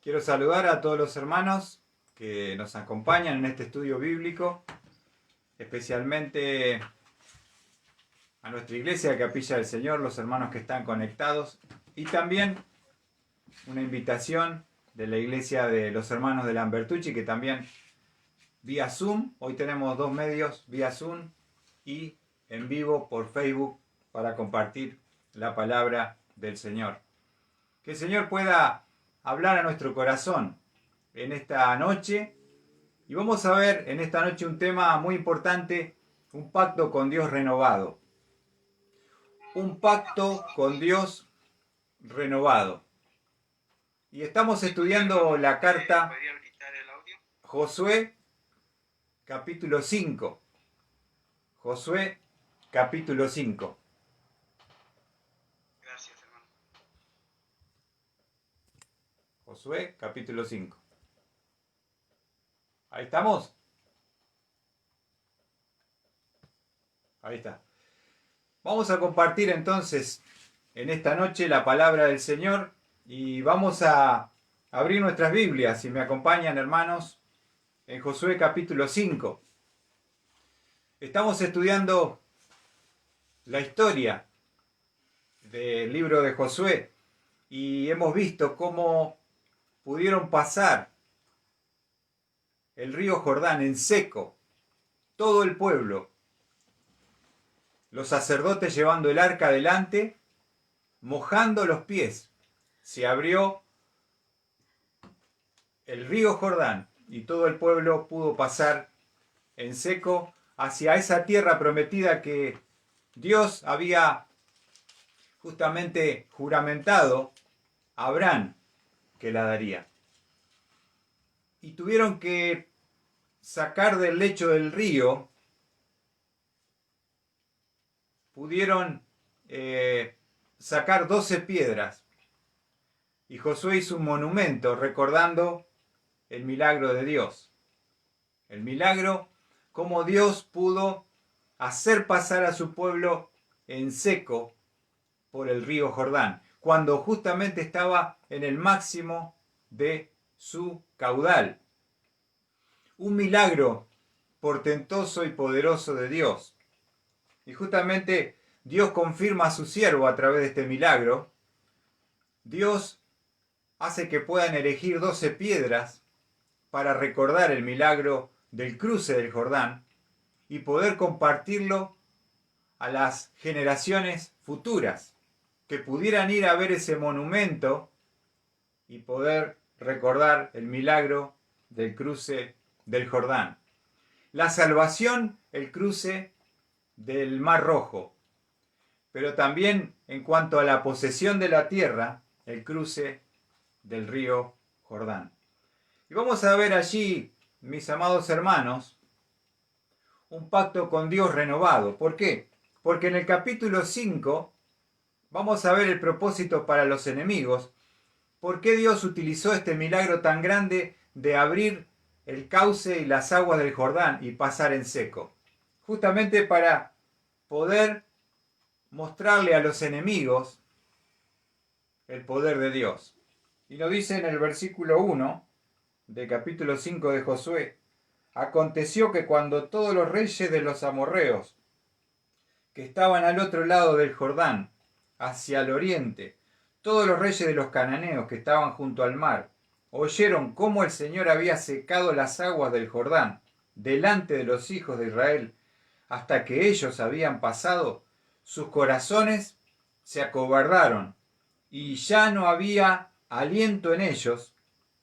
Quiero saludar a todos los hermanos que nos acompañan en este estudio bíblico, especialmente a nuestra iglesia, Capilla del Señor, los hermanos que están conectados, y también una invitación de la iglesia de los hermanos de Lambertucci, que también vía Zoom, hoy tenemos dos medios, vía Zoom y en vivo por Facebook, para compartir la palabra del Señor. Que el Señor pueda hablar a nuestro corazón en esta noche, y vamos a ver en esta noche un tema muy importante: un pacto con Dios renovado. Un pacto con Dios renovado. Y estamos estudiando la carta Josué capítulo 5. Josué capítulo 5. Gracias, hermano. Josué capítulo 5. Ahí estamos. Ahí está. Vamos a compartir entonces en esta noche la palabra del Señor y vamos a abrir nuestras Biblias, si me acompañan, hermanos, en Josué capítulo 5. Estamos estudiando la historia del libro de Josué y hemos visto cómo pudieron pasar el río Jordán en seco todo el pueblo, los sacerdotes llevando el arca adelante, mojando los pies. Se abrió el río Jordán y todo el pueblo pudo pasar en seco hacia esa tierra prometida que Dios había justamente juramentado a Abraham que la daría. Y tuvieron que sacar del lecho del río, pudieron sacar 12 piedras. Y Josué hizo un monumento recordando el milagro de Dios. El milagro, cómo Dios pudo hacer pasar a su pueblo en seco por el río Jordán, cuando justamente estaba en el máximo de su caudal. Un milagro portentoso y poderoso de Dios. Y justamente Dios confirma a su siervo a través de este milagro. Dios hace que puedan elegir 12 piedras para recordar el milagro del cruce del Jordán y poder compartirlo a las generaciones futuras, que pudieran ir a ver ese monumento y poder recordar el milagro del cruce del Jordán. La salvación, el cruce del Mar Rojo, pero también en cuanto a la posesión de la tierra, el cruce del río Jordán. Y vamos a ver allí, mis amados hermanos, un pacto con Dios renovado. ¿Por qué? Porque en el capítulo 5 vamos a ver el propósito para los enemigos. ¿Por qué Dios utilizó este milagro tan grande de abrir el cauce y las aguas del Jordán y pasar en seco? Justamente para poder mostrarle a los enemigos el poder de Dios. Y lo dice en el versículo 1 del capítulo 5 de Josué: aconteció que cuando todos los reyes de los amorreos que estaban al otro lado del Jordán, hacia el oriente, todos los reyes de los cananeos que estaban junto al mar, oyeron cómo el Señor había secado las aguas del Jordán delante de los hijos de Israel, hasta que ellos habían pasado, sus corazones se acobardaron, y ya no había aliento en ellos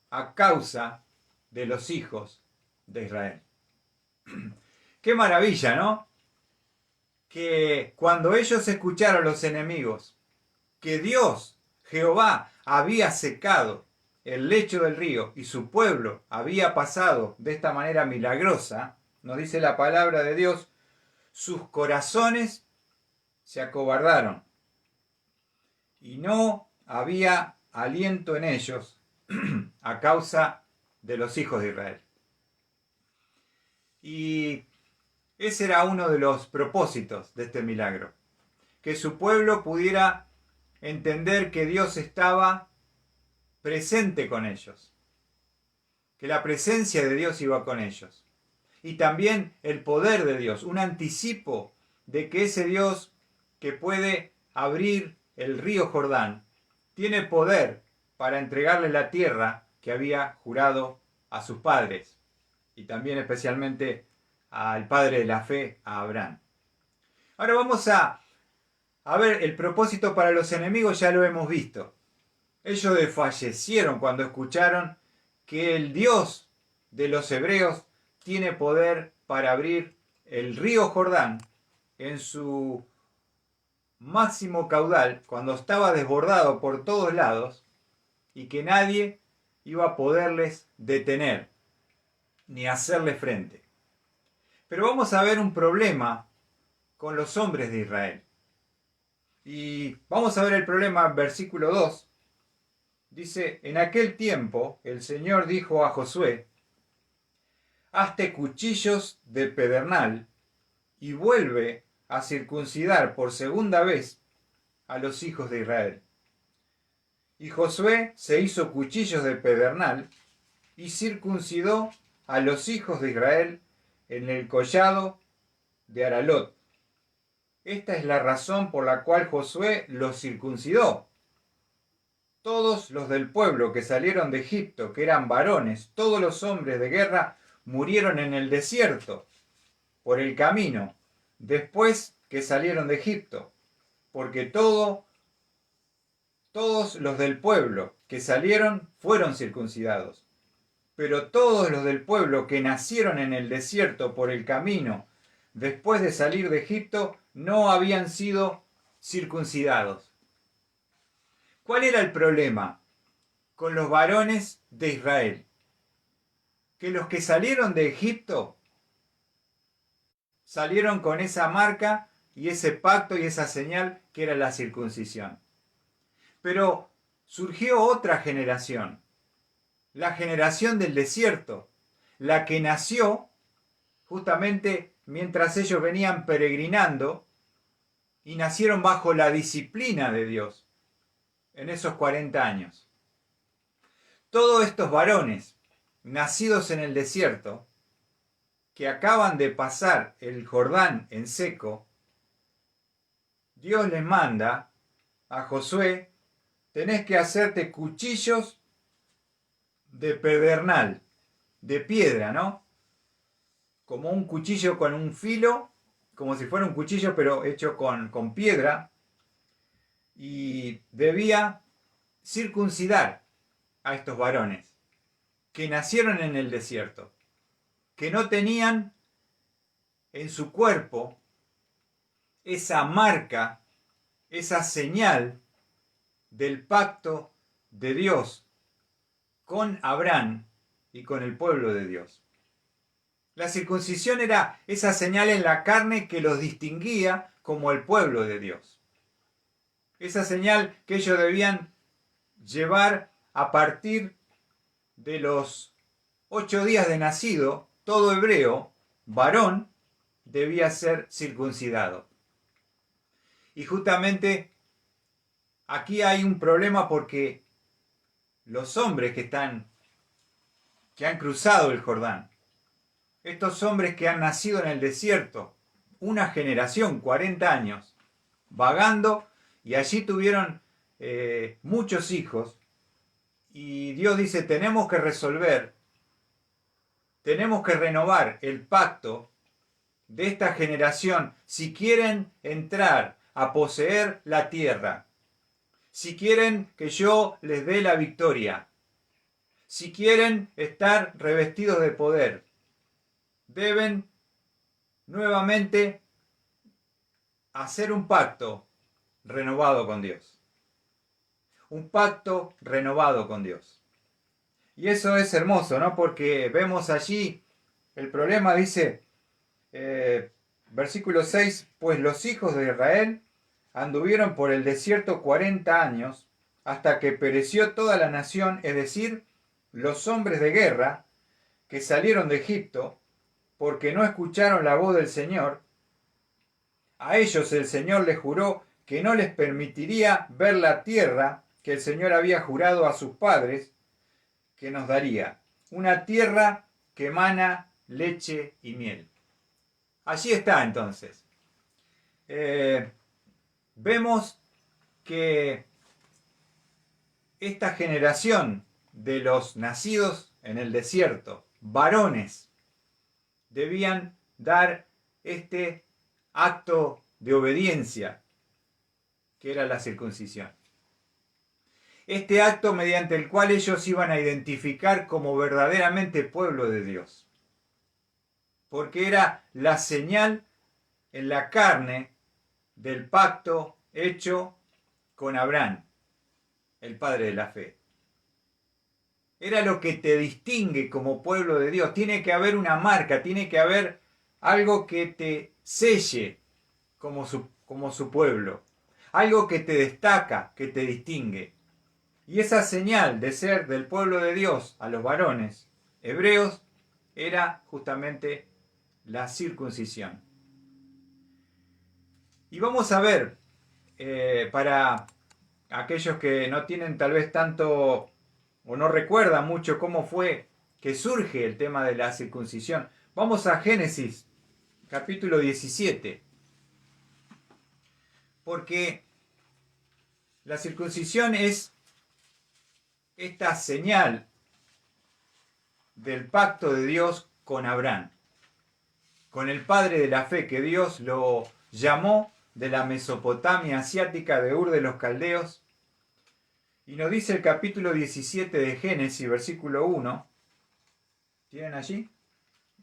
a causa de los hijos de Israel. Qué maravilla, ¿no? Que cuando ellos escucharon, los enemigos, que Dios, Jehová, había secado el lecho del río y su pueblo había pasado de esta manera milagrosa, nos dice la palabra de Dios, sus corazones se acobardaron y no había aliento en ellos a causa de los hijos de Israel. Y ese era uno de los propósitos de este milagro, que su pueblo pudiera entender que Dios estaba presente con ellos, que la presencia de Dios iba con ellos. Y también el poder de Dios, un anticipo de que ese Dios que puede abrir el río Jordán, tiene poder para entregarle la tierra que había jurado a sus padres, y también especialmente al padre de la fe, a Abraham. Ahora vamos a ver, el propósito para los enemigos ya lo hemos visto. Ellos desfallecieron cuando escucharon que el Dios de los hebreos tiene poder para abrir el río Jordán en su máximo caudal, cuando estaba desbordado por todos lados, y que nadie iba a poderles detener ni hacerle frente. Pero vamos a ver un problema con los hombres de Israel. Y vamos a ver el problema, versículo 2. Dice, en aquel tiempo el Señor dijo a Josué, hazte cuchillos de pedernal y vuelve a circuncidar por segunda vez a los hijos de Israel. Y Josué se hizo cuchillos de pedernal y circuncidó a los hijos de Israel en el collado de Aralot. Esta es la razón por la cual Josué los circuncidó. Todos los del pueblo que salieron de Egipto, que eran varones, todos los hombres de guerra, murieron en el desierto, por el camino, después que salieron de Egipto, porque todos los del pueblo que salieron fueron circuncidados. Pero todos los del pueblo que nacieron en el desierto por el camino, después de salir de Egipto, no habían sido circuncidados. ¿Cuál era el problema con los varones de Israel? Que los que salieron de Egipto salieron con esa marca y ese pacto y esa señal que era la circuncisión. Pero surgió otra generación, la generación del desierto, la que nació justamente mientras ellos venían peregrinando y nacieron bajo la disciplina de Dios en esos 40 años. Todos estos varones nacidos en el desierto, que acaban de pasar el Jordán en seco, Dios les manda a Josué, tenés que hacerte cuchillos de pedernal, de piedra, ¿no? Como un cuchillo con un filo, como si fuera un cuchillo pero hecho con piedra, y debía circuncidar a estos varones que nacieron en el desierto, que no tenían en su cuerpo esa marca, esa señal del pacto de Dios con Abraham y con el pueblo de Dios. La circuncisión era esa señal en la carne que los distinguía como el pueblo de Dios. Esa señal que ellos debían llevar a partir de los 8 días de nacido, todo hebreo, varón, debía ser circuncidado. Y justamente aquí hay un problema porque los hombres que han cruzado el Jordán, estos hombres que han nacido en el desierto, una generación, 40 años, vagando, y allí tuvieron muchos hijos, y Dios dice, tenemos que resolver, tenemos que renovar el pacto de esta generación si quieren entrar a poseer la tierra, si quieren que yo les dé la victoria, si quieren estar revestidos de poder, deben nuevamente hacer un pacto renovado con Dios. Un pacto renovado con Dios. Y eso es hermoso, ¿no? Porque vemos allí, el problema dice, versículo 6, pues los hijos de Israel anduvieron por el desierto 40 años, hasta que pereció toda la nación, es decir, los hombres de guerra que salieron de Egipto, porque no escucharon la voz del Señor. A ellos el Señor les juró que no les permitiría ver la tierra que el Señor había jurado a sus padres que nos daría. Una tierra que emana leche y miel. Allí está entonces. Vemos que esta generación de los nacidos en el desierto, varones, debían dar este acto de obediencia, que era la circuncisión. Este acto mediante el cual ellos iban a identificar como verdaderamente pueblo de Dios. Porque era la señal en la carne del pacto hecho con Abraham, el padre de la fe. Era lo que te distingue como pueblo de Dios. Tiene que haber una marca, tiene que haber algo que te selle como su pueblo. Algo que te destaca, que te distingue. Y esa señal de ser del pueblo de Dios a los varones hebreos era justamente la circuncisión. Y vamos a ver, para aquellos que no tienen tal vez tanto o no recuerdan mucho cómo fue que surge el tema de la circuncisión, vamos a Génesis capítulo 17. Porque la circuncisión es esta señal del pacto de Dios con Abraham, con el padre de la fe, que Dios lo llamó de la Mesopotamia asiática, de Ur de los Caldeos. Y nos dice el capítulo 17 de Génesis, versículo 1. ¿Tienen allí?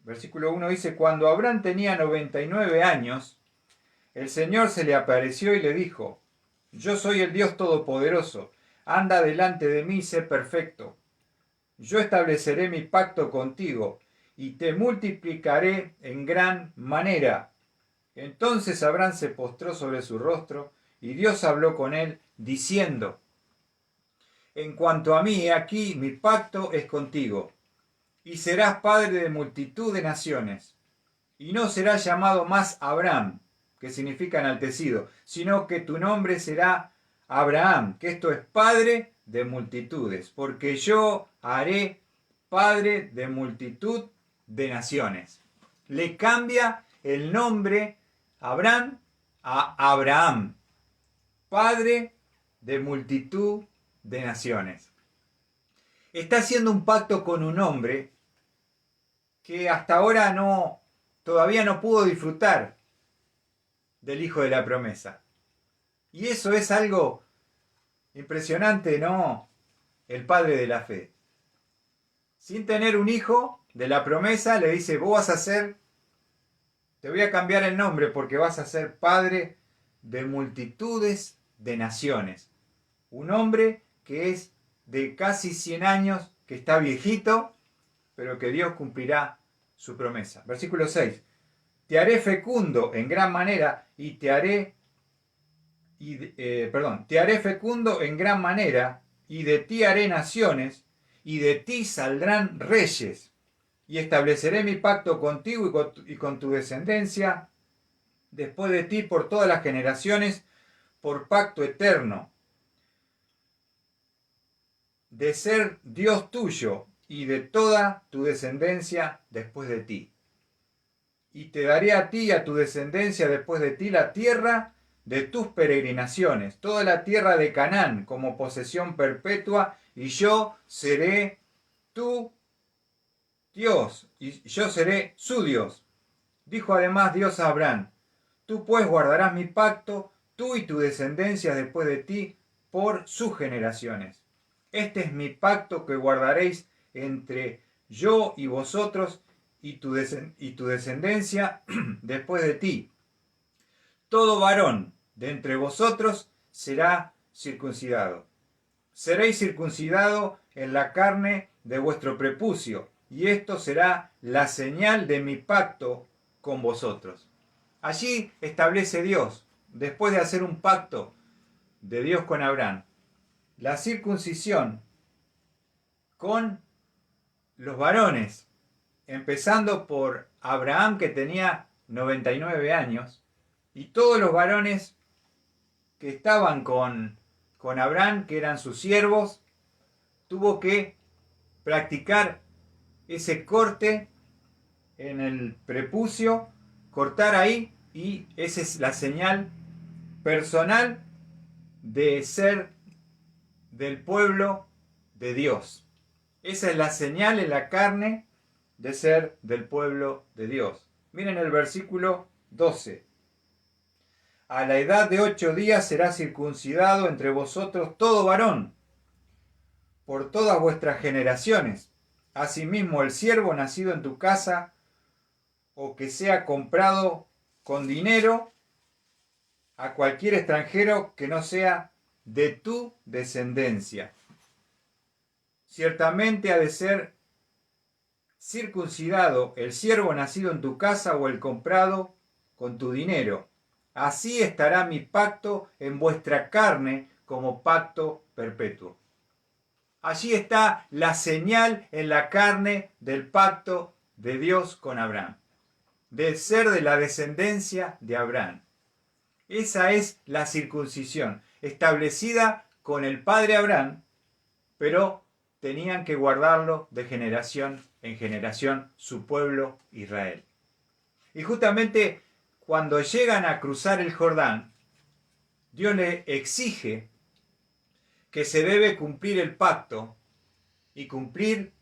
Versículo 1 dice: cuando Abraham tenía 99 años, el Señor se le apareció y le dijo: yo soy el Dios Todopoderoso, anda delante de mí y sé perfecto. Yo estableceré mi pacto contigo y te multiplicaré en gran manera. Entonces Abraham se postró sobre su rostro y Dios habló con él diciendo: en cuanto a mí, he aquí mi pacto es contigo, y serás padre de multitud de naciones, y no serás llamado más Abraham, que significa enaltecido, sino que tu nombre será Abraham, que esto es padre de multitudes, porque yo haré padre de multitud de naciones. Le cambia el nombre Abraham a Abraham, padre de multitud de naciones. Está haciendo un pacto con un hombre que hasta ahora todavía no pudo disfrutar del hijo de la promesa. Y eso es algo impresionante, ¿no? El padre de la fe. Sin tener un hijo de la promesa, le dice: vos vas a ser, te voy a cambiar el nombre porque vas a ser padre de multitudes de naciones. Un hombre que es de casi 100 años, que está viejito, pero que Dios cumplirá su promesa. Versículo 6. Te haré fecundo en gran manera y te haré fecundo en gran manera, y de ti haré naciones, y de ti saldrán reyes, y estableceré mi pacto contigo y con tu descendencia después de ti por todas las generaciones, por pacto eterno, de ser Dios tuyo y de toda tu descendencia después de ti. Y te daré a ti y a tu descendencia después de ti la tierra de tus peregrinaciones, toda la tierra de Canaán como posesión perpetua, y yo seré tu Dios, y yo seré su Dios. Dijo además Dios a Abraham: tú pues guardarás mi pacto, tú y tu descendencia después de ti, por sus generaciones. Este es mi pacto que guardaréis entre yo y vosotros y tu descendencia después de ti. Todo varón de entre vosotros será circuncidado. Seréis circuncidado en la carne de vuestro prepucio, y esto será la señal de mi pacto con vosotros. Allí establece Dios, después de hacer un pacto de Dios con Abraham, la circuncisión con los varones, empezando por Abraham, que tenía 99 años, y todos los varones que estaban con con Abraham, que eran sus siervos, tuvo que practicar ese corte en el prepucio, cortar ahí, y esa es la señal personal de ser del pueblo de Dios. Esa es la señal en la carne de ser del pueblo de Dios. Miren el versículo 12. A la edad de 8 días será circuncidado entre vosotros todo varón, por todas vuestras generaciones. Asimismo el siervo nacido en tu casa, o que sea comprado con dinero, a cualquier extranjero que no sea de tu descendencia. Ciertamente ha de ser circuncidado el siervo nacido en tu casa o el comprado con tu dinero. Así estará mi pacto en vuestra carne como pacto perpetuo. Allí está la señal en la carne del pacto de Dios con Abraham, de ser de la descendencia de Abraham. Esa es la circuncisión, establecida con el padre Abraham, pero tenían que guardarlo de generación en generación su pueblo Israel. Y justamente cuando llegan a cruzar el Jordán, Dios le exige que se debe cumplir el pacto y cumplir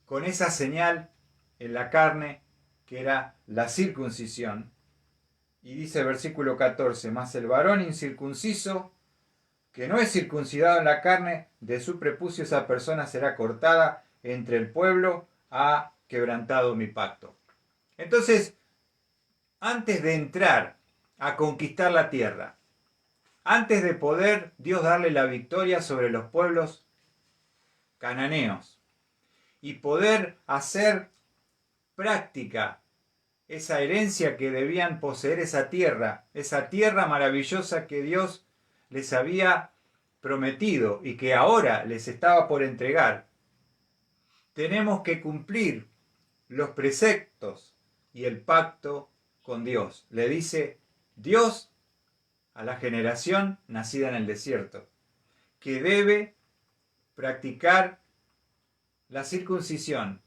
con esa señal en la carne que era la circuncisión. Y dice el versículo 14, mas el varón incircunciso, que no es circuncidado en la carne, de su prepucio esa persona será cortada entre el pueblo, ha quebrantado mi pacto. Entonces, antes de entrar a conquistar la tierra, antes de poder Dios darle la victoria sobre los pueblos cananeos y poder hacer práctica esa herencia que debían poseer, esa tierra maravillosa que Dios les había prometido y que ahora les estaba por entregar, tenemos que cumplir los preceptos y el pacto con Dios. Le dice Dios a la generación nacida en el desierto, que debe practicar la circuncisión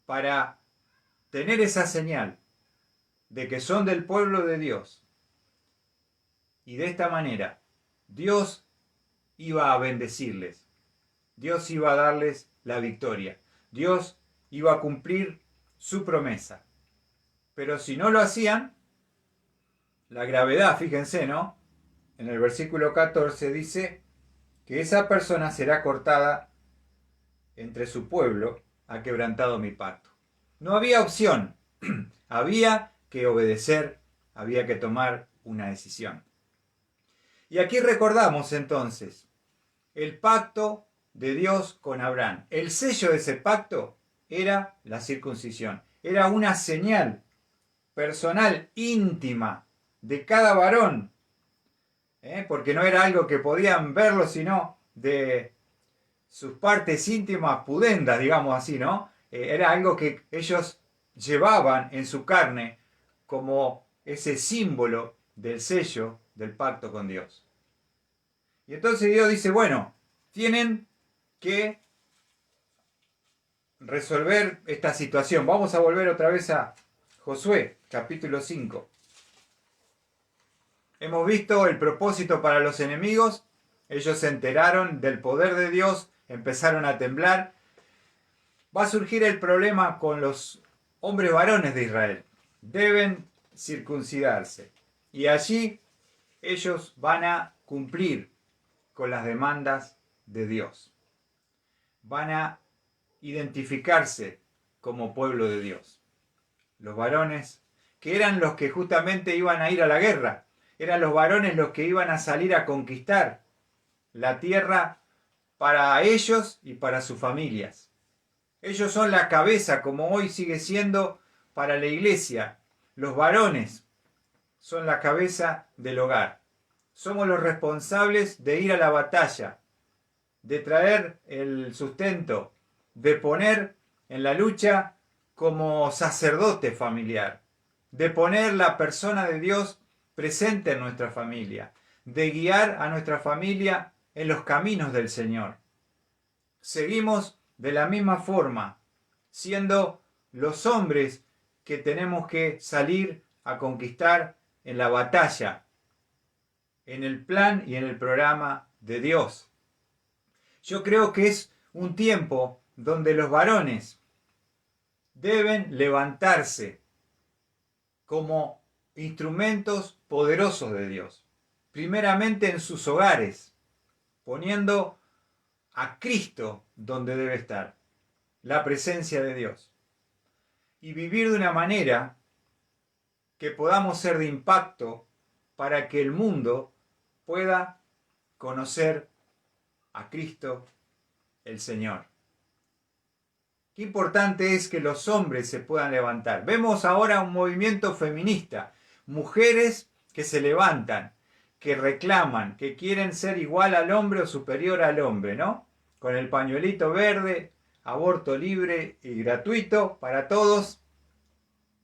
para tener esa señal de que son del pueblo de Dios. Y de esta manera Dios iba a bendecirles, Dios iba a darles la victoria, Dios iba a cumplir su promesa. Pero si no lo hacían, la gravedad, fíjense, ¿no? En el versículo 14 dice que esa persona será cortada entre su pueblo, ha quebrantado mi pacto. No había opción, había que obedecer, había que tomar una decisión. Y aquí recordamos entonces el pacto de Dios con Abraham. El sello de ese pacto era la circuncisión, era una señal personal, íntima, de cada varón, porque no era algo que podían verlo, sino de sus partes íntimas pudendas, digamos así, ¿no? Era algo que ellos llevaban en su carne como ese símbolo del sello del pacto con Dios. Y entonces Dios dice, bueno, tienen que resolver esta situación. Vamos a volver otra vez a Josué, capítulo 5. Hemos visto el propósito para los enemigos. Ellos se enteraron del poder de Dios, empezaron a temblar. Va a surgir el problema con los hombres varones de Israel. Deben circuncidarse. Y allí ellos van a cumplir con las demandas de Dios. Van a identificarse como pueblo de Dios. Los varones, que eran los que justamente iban a ir a la guerra, eran los varones los que iban a salir a conquistar la tierra para ellos y para sus familias. Ellos son la cabeza, como hoy sigue siendo para la iglesia. Los varones son la cabeza del hogar. Somos los responsables de ir a la batalla, de traer el sustento, de poner en la lucha como sacerdote familiar, de poner la persona de Dios presente en nuestra familia, de guiar a nuestra familia en los caminos del Señor. Seguimos de la misma forma, siendo los hombres que tenemos que salir a conquistar en la batalla, en el plan y en el programa de Dios. Yo creo que es un tiempo donde los varones deben levantarse como instrumentos poderosos de Dios. Primeramente en sus hogares, poniendo a Cristo donde debe estar, la presencia de Dios. Y vivir de una manera que podamos ser de impacto para que el mundo pueda conocer a Cristo el Señor. Qué importante es que los hombres se puedan levantar. Vemos ahora un movimiento feminista, mujeres que se levantan, que reclaman, que quieren ser igual al hombre o superior al hombre, ¿no? Con el pañuelito verde, aborto libre y gratuito para todos.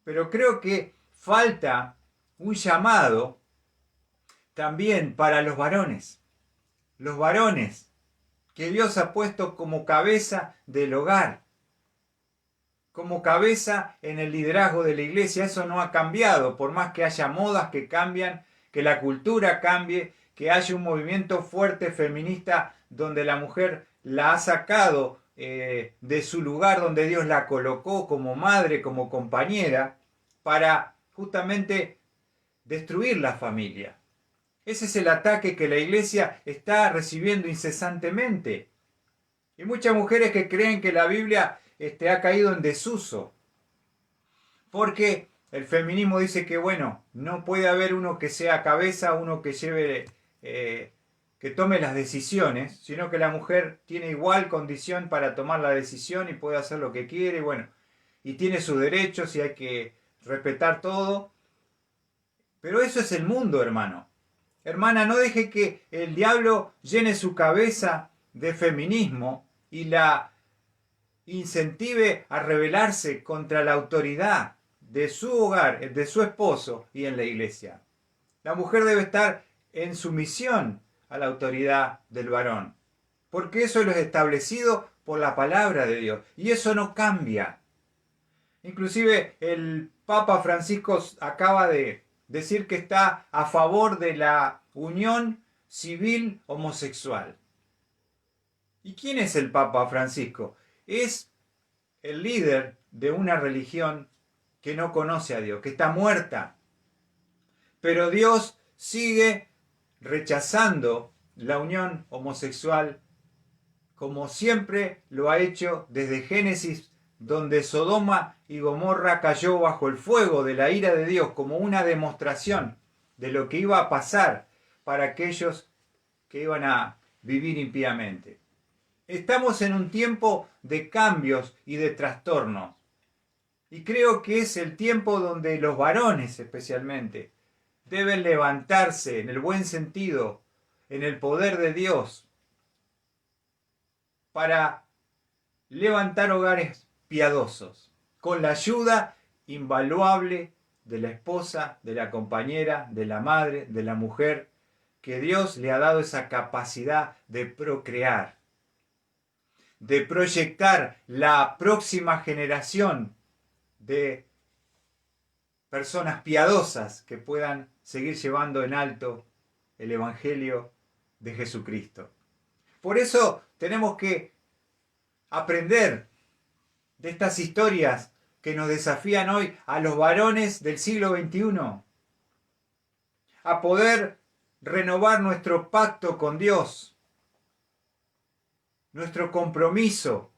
Pero creo que falta un llamado también para los varones. Los varones que Dios ha puesto como cabeza del hogar, como cabeza en el liderazgo de la iglesia. Eso no ha cambiado, por más que haya modas que cambian, que la cultura cambie, que haya un movimiento fuerte feminista donde la mujer la ha sacado de su lugar donde Dios la colocó como madre, como compañera, para justamente destruir la familia. Ese es el ataque que la iglesia está recibiendo incesantemente. Y muchas mujeres que creen que la Biblia ha caído en desuso. Porque el feminismo dice que, bueno, no puede haber uno que sea cabeza, uno que lleve, que tome las decisiones, sino que la mujer tiene igual condición para tomar la decisión y puede hacer lo que quiere, bueno, y tiene sus derechos y hay que respetar todo. Pero eso es el mundo, hermano. Hermana, no deje que el diablo llene su cabeza de feminismo y la incentive a rebelarse contra la autoridad de su hogar, de su esposo y en la iglesia. La mujer debe estar en sumisión a la autoridad del varón, porque eso es lo establecido por la palabra de Dios y eso no cambia. Inclusive el Papa Francisco acaba de decir que está a favor de la unión civil homosexual. ¿Y quién es el Papa Francisco? Es el líder de una religión que no conoce a Dios, que está muerta. Pero Dios sigue rechazando la unión homosexual como siempre lo ha hecho desde Génesis, donde Sodoma y Gomorra cayó bajo el fuego de la ira de Dios como una demostración de lo que iba a pasar para aquellos que iban a vivir impíamente. Estamos en un tiempo de cambios y de trastornos. Y creo que es el tiempo donde los varones especialmente deben levantarse en el buen sentido, en el poder de Dios, para levantar hogares piadosos, con la ayuda invaluable de la esposa, de la compañera, de la madre, de la mujer, que Dios le ha dado esa capacidad de procrear, de proyectar la próxima generación de personas piadosas que puedan seguir llevando en alto el Evangelio de Jesucristo. Por eso tenemos que aprender de estas historias que nos desafían hoy a los varones del siglo XXI, a poder renovar nuestro pacto con Dios, nuestro compromiso,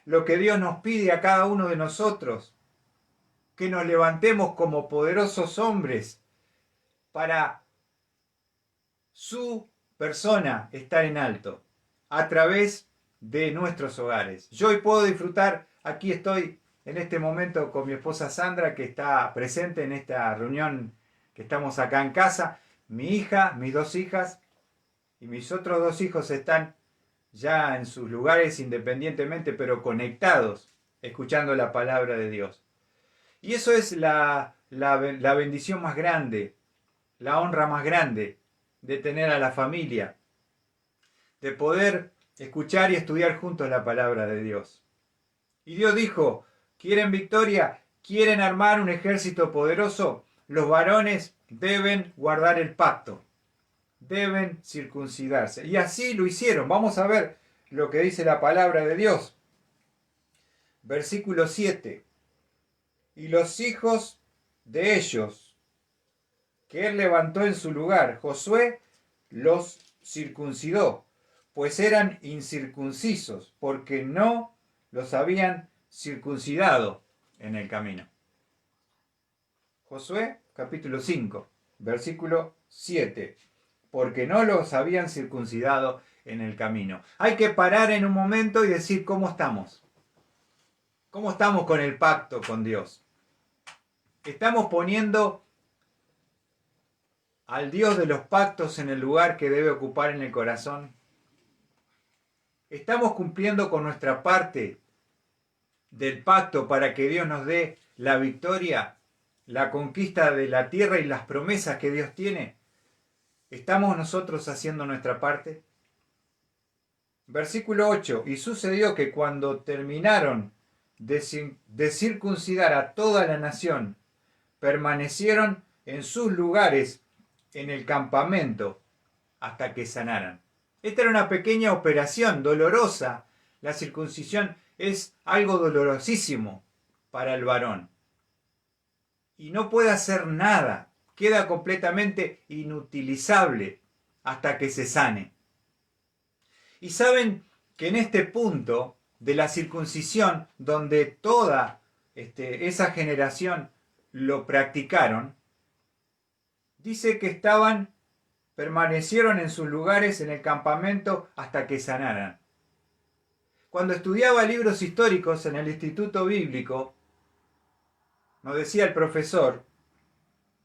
lo que Dios nos pide a cada uno de nosotros, que nos levantemos como poderosos hombres para su persona estar en alto, a través de nuestros hogares. Yo hoy puedo disfrutar, aquí estoy en este momento con mi esposa Sandra, que está presente en esta reunión que estamos acá en casa. Mi hija, mis dos hijas y mis otros dos hijos están ya en sus lugares independientemente, pero conectados, escuchando la palabra de Dios. Y eso es la bendición más grande, la honra más grande, de tener a la familia, de poder escuchar y estudiar juntos la palabra de Dios. Y Dios dijo, ¿quieren victoria? ¿Quieren armar un ejército poderoso? Los varones deben guardar el pacto, deben circuncidarse. Y así lo hicieron. Vamos a ver lo que dice la palabra de Dios. Versículo 7. Y los hijos de ellos que él levantó en su lugar, Josué los circuncidó, pues eran incircuncisos, porque no los habían circuncidado en el camino. Josué capítulo 5, versículo 7. Porque no los habían circuncidado en el camino. Hay que parar en un momento y decir cómo estamos. ¿Cómo estamos con el pacto con Dios? ¿Estamos poniendo al Dios de los pactos en el lugar que debe ocupar en el corazón? ¿Estamos cumpliendo con nuestra parte del pacto para que Dios nos dé la victoria, la conquista de la tierra y las promesas que Dios tiene? ¿Estamos nosotros haciendo nuestra parte? Versículo 8. Y sucedió que cuando terminaron de circuncidar a toda la nación, permanecieron en sus lugares en el campamento hasta que sanaran. Esta era una pequeña operación dolorosa. La circuncisión es algo dolorosísimo para el varón. Y no puede hacer nada. Queda completamente inutilizable hasta que se sane. Y saben que en este punto de la circuncisión, donde toda esa generación lo practicaron, dice que permanecieron en sus lugares en el campamento hasta que sanaran. Cuando estudiaba libros históricos en el Instituto Bíblico, nos decía el profesor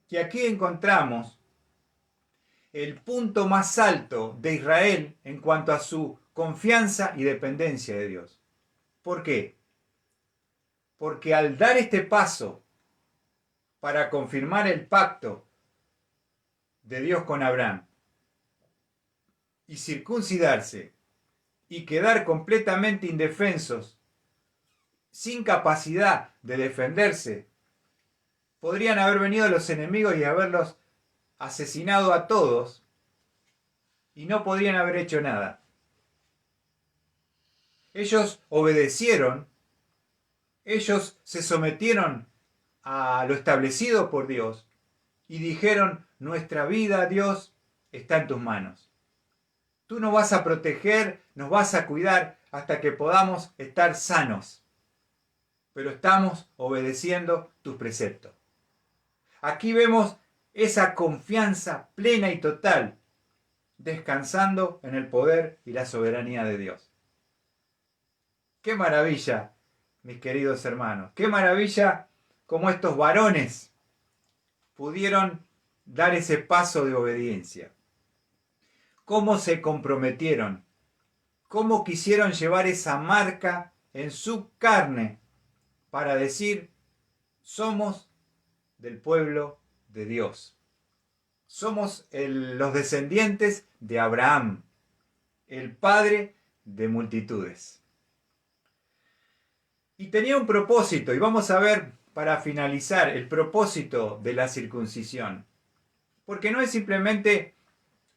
que aquí encontramos el punto más alto de Israel en cuanto a su confianza y dependencia de Dios. ¿Por qué? Porque al dar este paso para confirmar el pacto de Dios con Abraham y circuncidarse y quedar completamente indefensos, sin capacidad de defenderse, podrían haber venido los enemigos y haberlos asesinado a todos y no podrían haber hecho nada. Ellos obedecieron, ellos se sometieron a lo establecido por Dios y dijeron, nuestra vida, Dios, está en tus manos. Tú nos vas a proteger, nos vas a cuidar hasta que podamos estar sanos. Pero estamos obedeciendo tus preceptos. Aquí vemos esa confianza plena y total, descansando en el poder y la soberanía de Dios. ¡Qué maravilla, mis queridos hermanos! ¡Qué maravilla cómo estos varones pudieron dar ese paso de obediencia! ¿Cómo se comprometieron? ¿Cómo quisieron llevar esa marca en su carne para decir, somos del pueblo de Dios? Somos los descendientes de Abraham, el padre de multitudes. Y tenía un propósito, y vamos a ver para finalizar el propósito de la circuncisión. Porque no es simplemente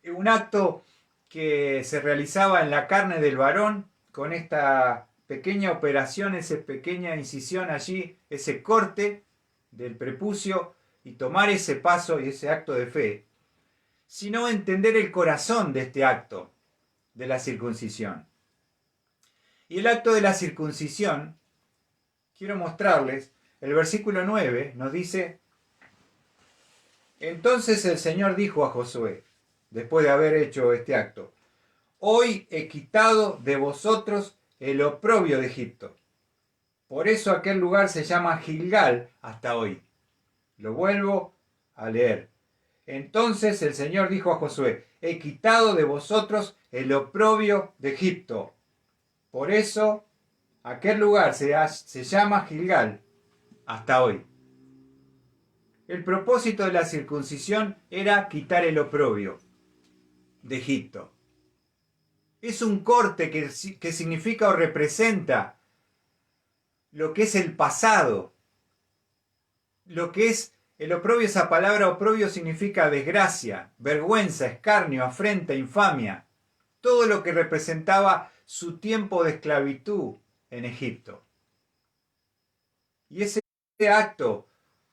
un acto que se realizaba en la carne del varón, con esta pequeña operación, esa pequeña incisión allí, ese corte del prepucio, y tomar ese paso y ese acto de fe, sino entender el corazón de este acto de la circuncisión. Y el acto de la circuncisión, quiero mostrarles, el versículo 9 nos dice, entonces el Señor dijo a Josué, después de haber hecho este acto, hoy he quitado de vosotros el oprobio de Egipto. Por eso aquel lugar se llama Gilgal hasta hoy. Lo vuelvo a leer. Entonces el Señor dijo a Josué, he quitado de vosotros el oprobio de Egipto. Por eso aquel lugar se llama Gilgal hasta hoy. El propósito de la circuncisión era quitar el oprobio. de Egipto. Es un corte que significa o representa lo que es el pasado, lo que es el oprobio. Esa palabra oprobio significa desgracia, vergüenza, escarnio, afrenta, infamia. Todo lo que representaba su tiempo de esclavitud en Egipto. Y ese acto,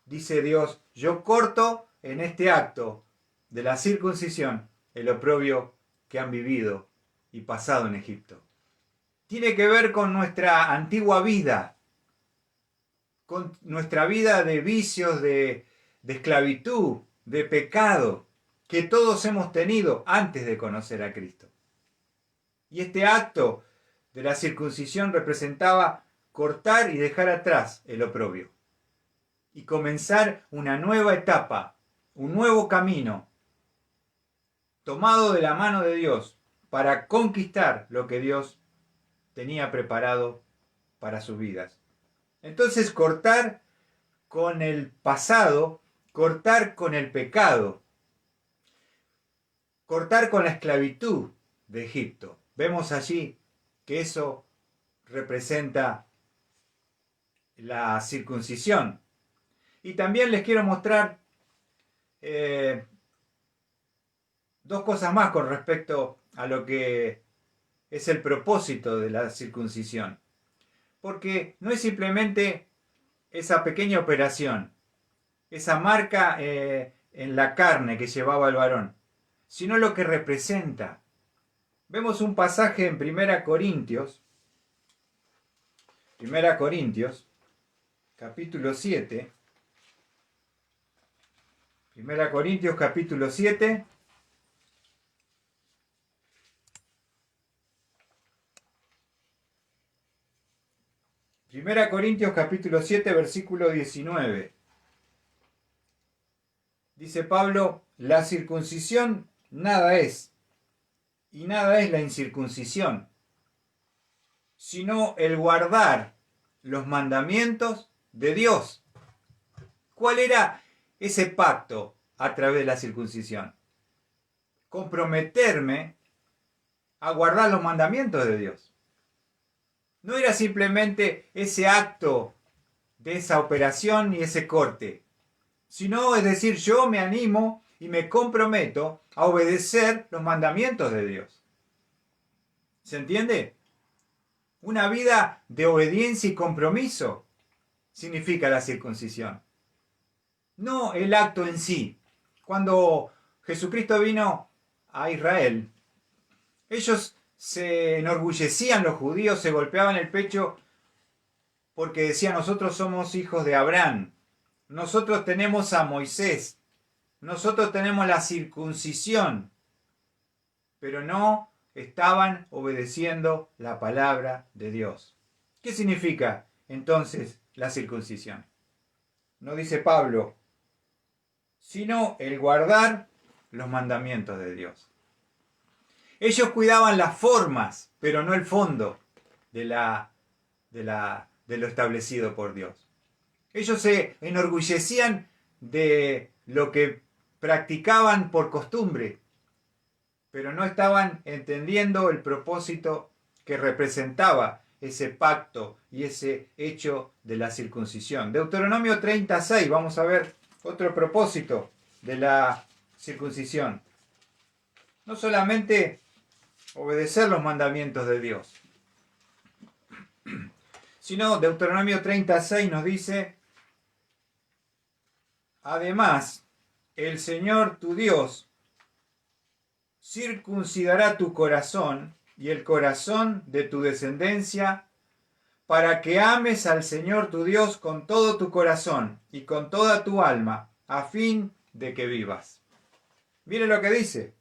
dice Dios, yo corto en este acto de la circuncisión el oprobio que han vivido y pasado en Egipto. Tiene que ver con nuestra antigua vida, con nuestra vida de vicios, de esclavitud, de pecado, que todos hemos tenido antes de conocer a Cristo. Y este acto de la circuncisión representaba cortar y dejar atrás el oprobio y comenzar una nueva etapa, un nuevo camino, tomado de la mano de Dios para conquistar lo que Dios tenía preparado para sus vidas. Entonces, cortar con el pasado, cortar con el pecado, cortar con la esclavitud de Egipto. Vemos allí que eso representa la circuncisión. Y también les quiero mostrar dos cosas más con respecto a lo que es el propósito de la circuncisión. Porque no es simplemente esa pequeña operación, esa marca en la carne que llevaba el varón, sino lo que representa. Vemos un pasaje en 1 Corintios, capítulo 7. 1 Corintios capítulo 7. Primera Corintios capítulo 7, versículo 19. Dice Pablo, la circuncisión nada es, y nada es la incircuncisión, sino el guardar los mandamientos de Dios. ¿Cuál era ese pacto a través de la circuncisión? Comprometerme a guardar los mandamientos de Dios. No era simplemente ese acto de esa operación y ese corte, sino, es decir, yo me animo y me comprometo a obedecer los mandamientos de Dios. ¿Se entiende? Una vida de obediencia y compromiso significa la circuncisión. No el acto en sí. Cuando Jesucristo vino a Israel, ellos se enorgullecían, los judíos se golpeaban el pecho porque decían, nosotros somos hijos de Abraham, nosotros tenemos a Moisés, nosotros tenemos la circuncisión, pero no estaban obedeciendo la palabra de Dios. ¿Qué significa entonces la circuncisión? No dice Pablo, sino el guardar los mandamientos de Dios. Ellos cuidaban las formas, pero no el fondo de lo establecido por Dios. Ellos se enorgullecían de lo que practicaban por costumbre, pero no estaban entendiendo el propósito que representaba ese pacto y ese hecho de la circuncisión. Deuteronomio 36, vamos a ver otro propósito de la circuncisión. No solamente obedecer los mandamientos de Dios, sino Deuteronomio 36 nos dice, además, el Señor tu Dios circuncidará tu corazón y el corazón de tu descendencia, para que ames al Señor tu Dios con todo tu corazón y con toda tu alma, a fin de que vivas. Mire lo que dice.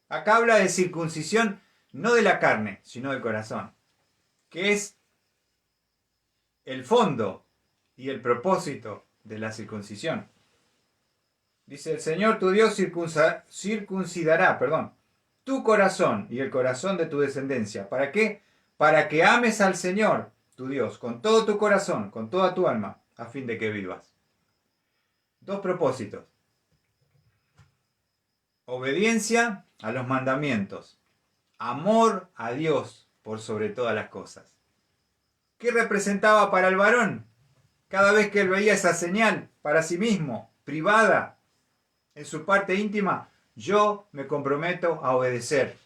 Acá habla de circuncisión no de la carne, sino del corazón, que es el fondo y el propósito de la circuncisión. Dice, el Señor tu Dios circuncidará, tu corazón y el corazón de tu descendencia. ¿Para qué? Para que ames al Señor tu Dios con todo tu corazón, con toda tu alma, a fin de que vivas. Dos propósitos. Obediencia a los mandamientos. Amor a Dios por sobre todas las cosas. ¿Qué representaba para el varón? Cada vez que él veía esa señal para sí mismo, privada, en su parte íntima, yo me comprometo a obedecer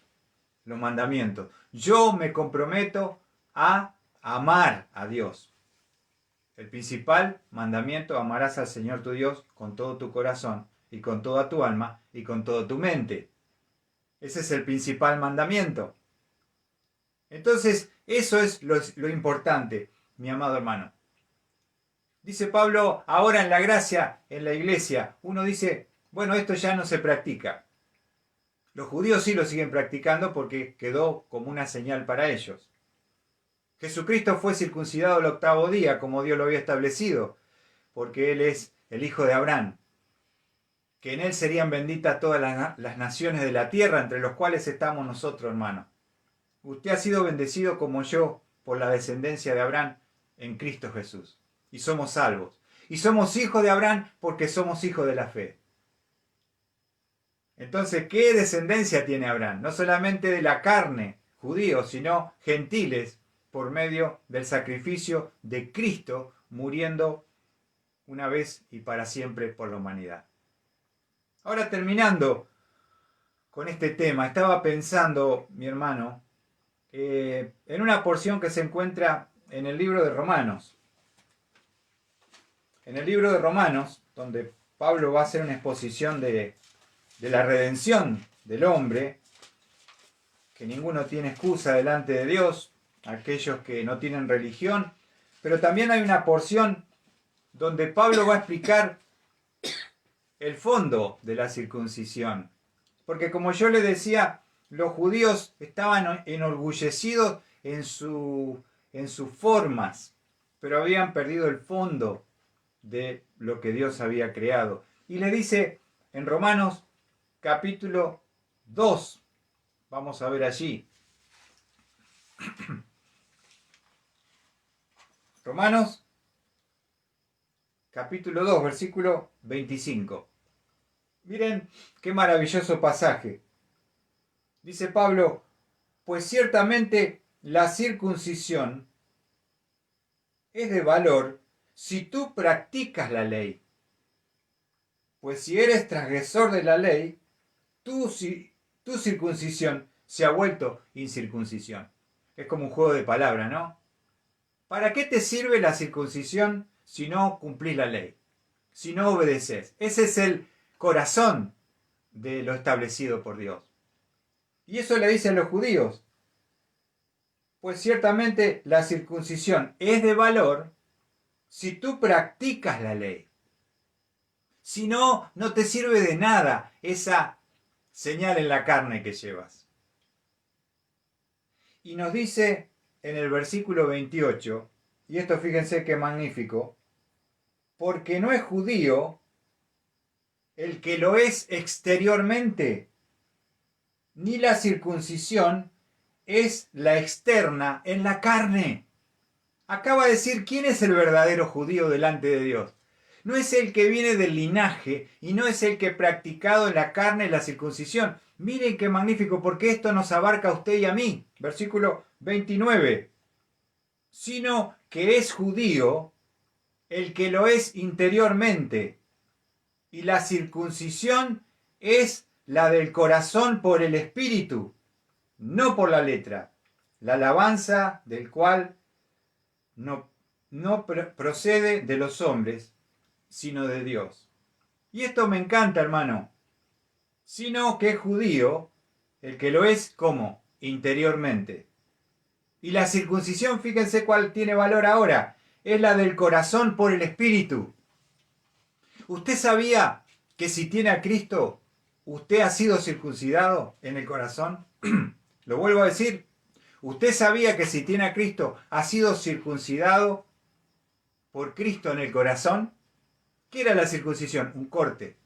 los mandamientos. Yo me comprometo a amar a Dios. El principal mandamiento: amarás al Señor tu Dios con todo tu corazón y con toda tu alma y con toda tu mente. Ese es el principal mandamiento. Entonces, eso es lo importante, mi amado hermano. Dice Pablo, ahora en la gracia, en la iglesia, uno dice, bueno, esto ya no se practica. Los judíos sí lo siguen practicando porque quedó como una señal para ellos. Jesucristo fue circuncidado el 8º día, como Dios lo había establecido, porque Él es el hijo de Abraham. Que en Él serían benditas todas las naciones de la tierra, entre los cuales estamos nosotros, hermano. Usted ha sido bendecido como yo por la descendencia de Abraham en Cristo Jesús. Y somos salvos. Y somos hijos de Abraham porque somos hijos de la fe. Entonces, ¿qué descendencia tiene Abraham? No solamente de la carne, judíos, sino gentiles, por medio del sacrificio de Cristo, muriendo una vez y para siempre por la humanidad. Ahora, terminando con este tema, estaba pensando, mi hermano, en una porción que se encuentra en el libro de Romanos. En el libro de Romanos, donde Pablo va a hacer una exposición de la redención del hombre, que ninguno tiene excusa delante de Dios, aquellos que no tienen religión, pero también hay una porción donde Pablo va a explicar el fondo de la circuncisión. Porque como yo le decía, los judíos estaban enorgullecidos en sus formas, pero habían perdido el fondo de lo que Dios había creado. Y le dice en Romanos capítulo 2, vamos a ver allí. Romanos capítulo 2, versículo 25. Miren qué maravilloso pasaje. Dice Pablo, pues ciertamente la circuncisión es de valor si tú practicas la ley. Pues si eres transgresor de la ley, tu circuncisión se ha vuelto incircuncisión. Es como un juego de palabras, ¿no? ¿Para qué te sirve la circuncisión si no cumplís la ley? Si no obedeces. Ese es el corazón de lo establecido por Dios. Y eso le dicen los judíos. Pues ciertamente la circuncisión es de valor si tú practicas la ley. Si no, no te sirve de nada esa señal en la carne que llevas. Y nos dice en el versículo 28, y esto fíjense qué magnífico, porque no es judío el que lo es exteriormente, ni la circuncisión es la externa en la carne. Acaba de decir quién es el verdadero judío delante de Dios. No es el que viene del linaje y no es el que ha practicado en la carne la circuncisión. Miren qué magnífico, porque esto nos abarca a usted y a mí. Versículo 29. Sino que es judío el que lo es interiormente. Y la circuncisión es la del corazón por el espíritu, no por la letra. La alabanza del cual no procede de los hombres, sino de Dios. Y esto me encanta, hermano. Sino que es judío el que lo es como interiormente. Y la circuncisión, fíjense cuál tiene valor ahora, es la del corazón por el espíritu. ¿Usted sabía que si tiene a Cristo, usted ha sido circuncidado en el corazón? Lo vuelvo a decir. ¿Usted sabía que si tiene a Cristo, ha sido circuncidado por Cristo en el corazón? ¿Qué era la circuncisión? Un corte,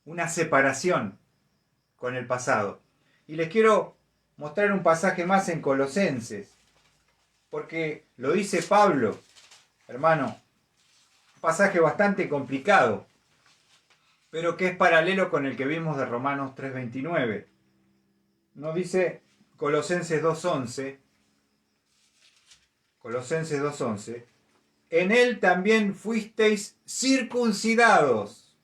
una separación con el pasado. Y les quiero mostrar un pasaje más en Colosenses, porque lo dice Pablo, hermano, un pasaje bastante complicado, pero que es paralelo con el que vimos de Romanos 3:29. Nos dice Colosenses 2:11, Colosenses 2:11, en él también fuisteis circuncidados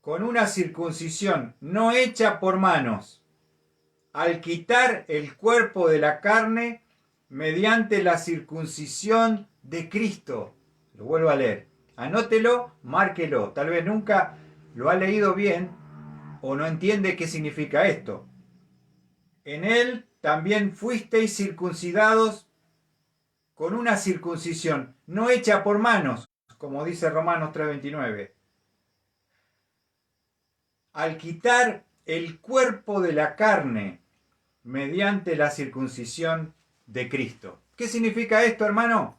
con una circuncisión no hecha por manos, al quitar el cuerpo de la carne mediante la circuncisión de Cristo. Lo vuelvo a leer. Anótelo, márquelo. Tal vez nunca lo ha leído bien o no entiende qué significa esto. En él también fuisteis circuncidados con una circuncisión no hecha por manos, como dice Romanos 3:29. Al quitar el cuerpo de la carne mediante la circuncisión de Cristo. ¿Qué significa esto, hermano?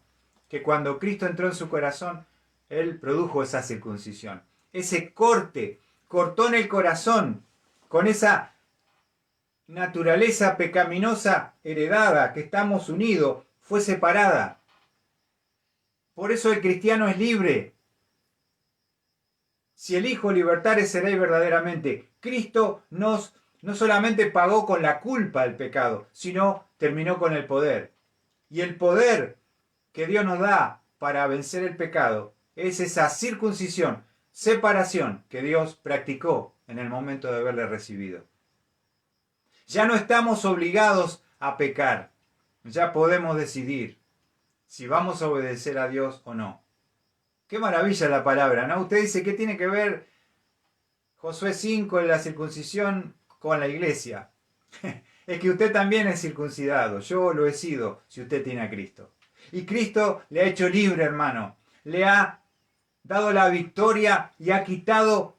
Que cuando Cristo entró en su corazón, Él produjo esa circuncisión. Ese corte, cortó en el corazón con esa naturaleza pecaminosa heredada que estamos unidos, fue separada. Por eso el cristiano es libre. Si el Hijo libertare seréis verdaderamente. Cristo no solamente pagó con la culpa el pecado, sino terminó con el poder. Y el poder que Dios nos da para vencer el pecado es esa circuncisión, separación que Dios practicó en el momento de haberle recibido. Ya no estamos obligados a pecar. Ya podemos decidir si vamos a obedecer a Dios o no. Qué maravilla la palabra, ¿no? Usted dice, ¿qué tiene que ver Josué 5 en la circuncisión con la iglesia? Es que usted también es circuncidado. Yo lo he sido si usted tiene a Cristo. Y Cristo le ha hecho libre, hermano. Le ha dado la victoria y ha quitado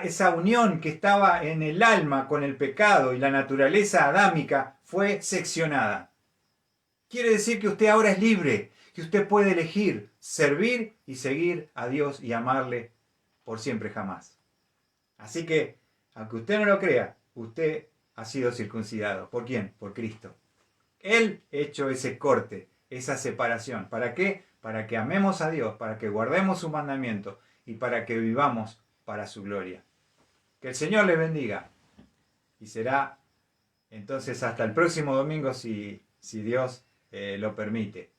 esa unión que estaba en el alma con el pecado, y la naturaleza adámica fue seccionada. Quiere decir que usted ahora es libre, que usted puede elegir servir y seguir a Dios y amarle por siempre jamás. Así que, aunque usted no lo crea, usted ha sido circuncidado. ¿Por quién? Por Cristo. Él ha hecho ese corte, esa separación. ¿Para qué? Para que amemos a Dios, para que guardemos su mandamiento y para que vivamos para su gloria. Que el Señor les bendiga. Y será entonces hasta el próximo domingo si Dios lo permite.